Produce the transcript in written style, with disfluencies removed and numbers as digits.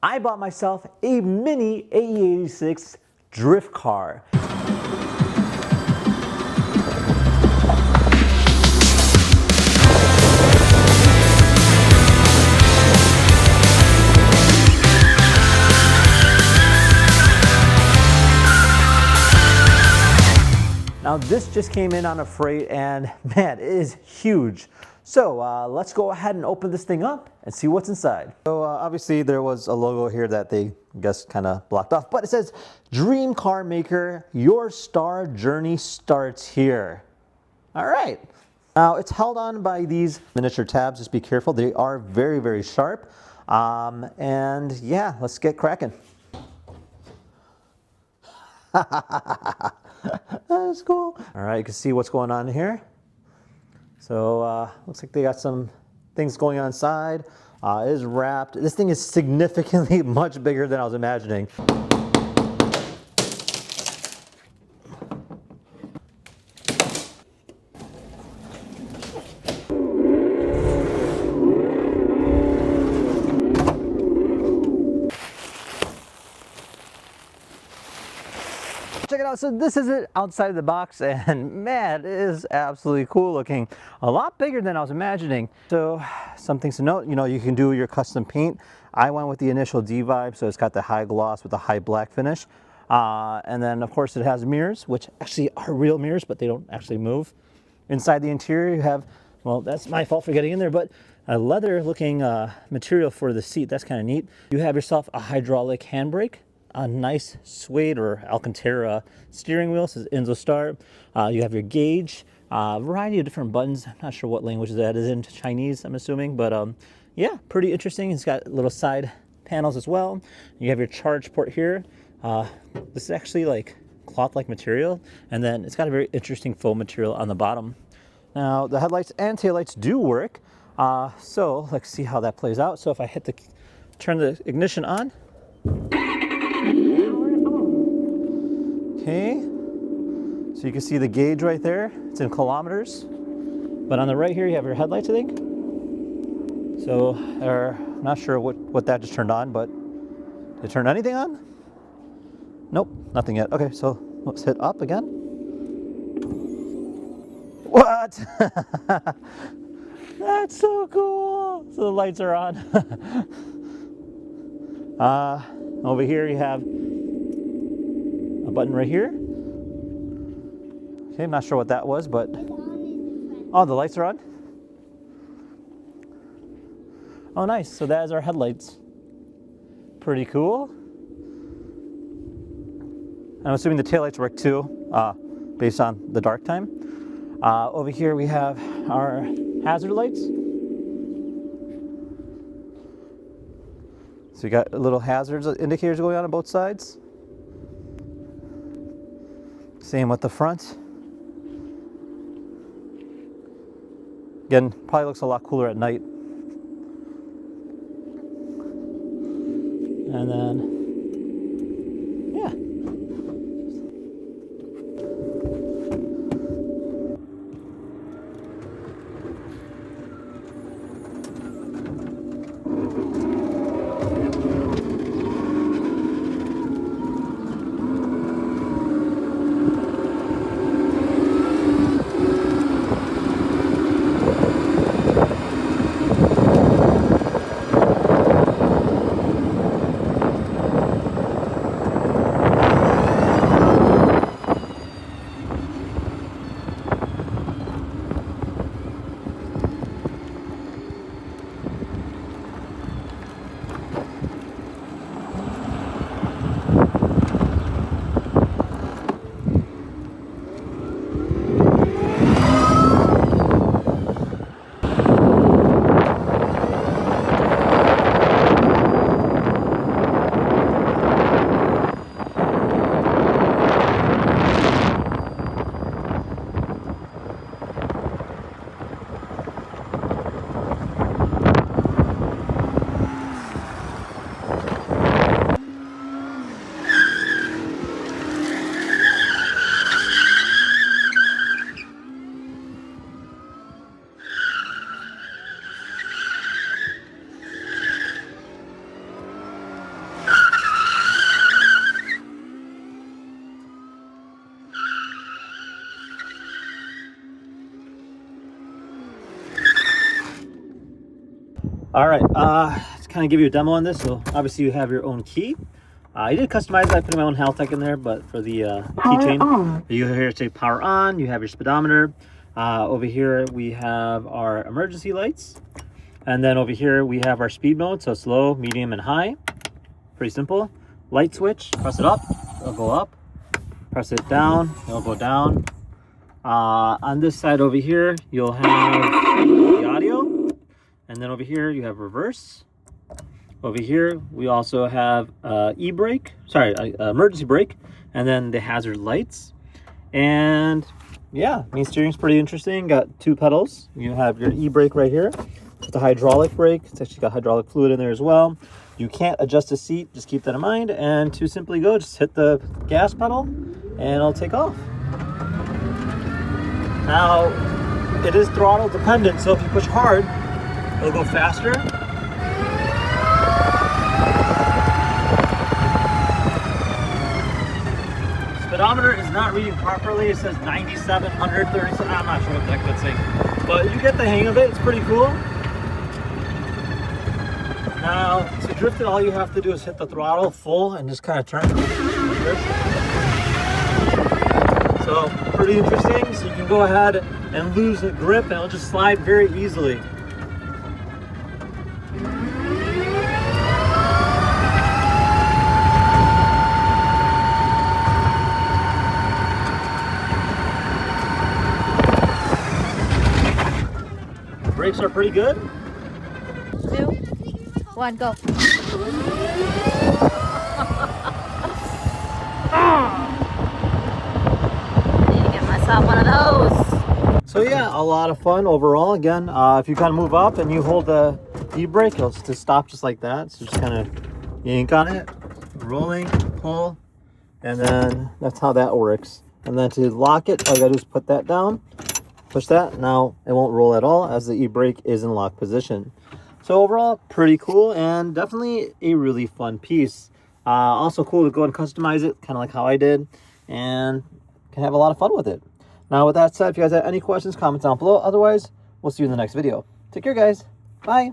I bought myself a Mini AE86 drift car. Now this just came in on a freight and man, it is huge. So let's go ahead and open this thing up and see what's inside. So obviously there was a logo here that they guess kind of blocked off, but it says, "Dream car maker, your star journey starts here." All right. Now it's held on by these miniature tabs. Just be careful. They are very, very sharp. And yeah, let's get cracking. That's cool. All right, you can see what's going on here. So looks like they got some things going on inside. It is wrapped. This thing is significantly much bigger than I was imagining. Check it out. So this is it outside of the box, and man, it is absolutely cool looking. A lot bigger than I was imagining. So some things to note, you can do your custom paint. I went with the initial D vibe, so it's got the high gloss with the high black finish. And then of course it has mirrors, which actually are real mirrors, but they don't actually move. Inside the interior you have, well, that's my fault for getting in there, but a leather looking material for the seat. That's kind of neat. You have yourself a hydraulic handbrake, a nice suede or Alcantara steering wheel, says Enzo Start. You have your gauge, a variety of different buttons. I'm not sure what language that is in, Chinese, I'm assuming, but yeah, pretty interesting. It's got little side panels as well. You have your charge port here. This is actually like cloth-like material, and then it's got a very interesting foam material on the bottom. Now the headlights and taillights do work, so let's see how that plays out. So if I turn the ignition on. Okay, so you can see the gauge right there. It's in kilometers. But on the right here, you have your headlights, I think. So, I'm not sure what that just turned on, but did it turn anything on? Nope, nothing yet. Okay, so let's hit up again. What? That's so cool. So the lights are on. Over here you have a button right here. Okay, I'm not sure what that was, but oh, the lights are on. Oh, nice. So that is our headlights. Pretty cool. I'm assuming the taillights work too, based on the dark time. Over here we have our hazard lights. So you got little hazards indicators going on both sides. Same with the front. Again, probably looks a lot cooler at night. And then, yeah. All right, to kind of give you a demo on this, so obviously you have your own key. I did customize it. I put my own health tech in there, but for the keychain, you here to say power on. You have your speedometer. Over here we have our emergency lights, and then over here we have our speed mode, so slow, medium, and high. Pretty simple. Light switch. Press it up, it'll go up. Press it down, it'll go down. On this side over here, you'll have the audio, and then over here you have reverse. Over here, we also have emergency brake, and then the hazard lights. And yeah, main steering's pretty interesting. Got 2 pedals. You have your e-brake right here. It's a hydraulic brake. It's actually got hydraulic fluid in there as well. You can't adjust the seat, just keep that in mind. And to simply go, just hit the gas pedal and it'll take off. Now, it is throttle dependent, so if you push hard, it'll go faster. Speedometer is not reading properly. It says 97, 137. I'm not sure what the heck that's saying, but you get the hang of it. It's pretty cool. Now, to drift it, all you have to do is hit the throttle full and just kind of turn. So, pretty interesting. So you can go ahead and lose the grip and it'll just slide very easily. Brakes are pretty good. 2, 1, go. Need to get myself one of those. So yeah, a lot of fun overall. Again, if you kind of move up and you hold the e-brake, it'll just stop just like that. So just kind of yank on it, rolling, pull, and then that's how that works. And then to lock it, all you gotta do is put that down. Push that, now it won't roll at all as the e-brake is in lock position. So overall, pretty cool and definitely a really fun piece. Also cool to go and customize it, kind of like how I did, and can have a lot of fun with it. Now with that said, if you guys have any questions, comment down below. Otherwise, we'll see you in the next video. Take care, guys. Bye.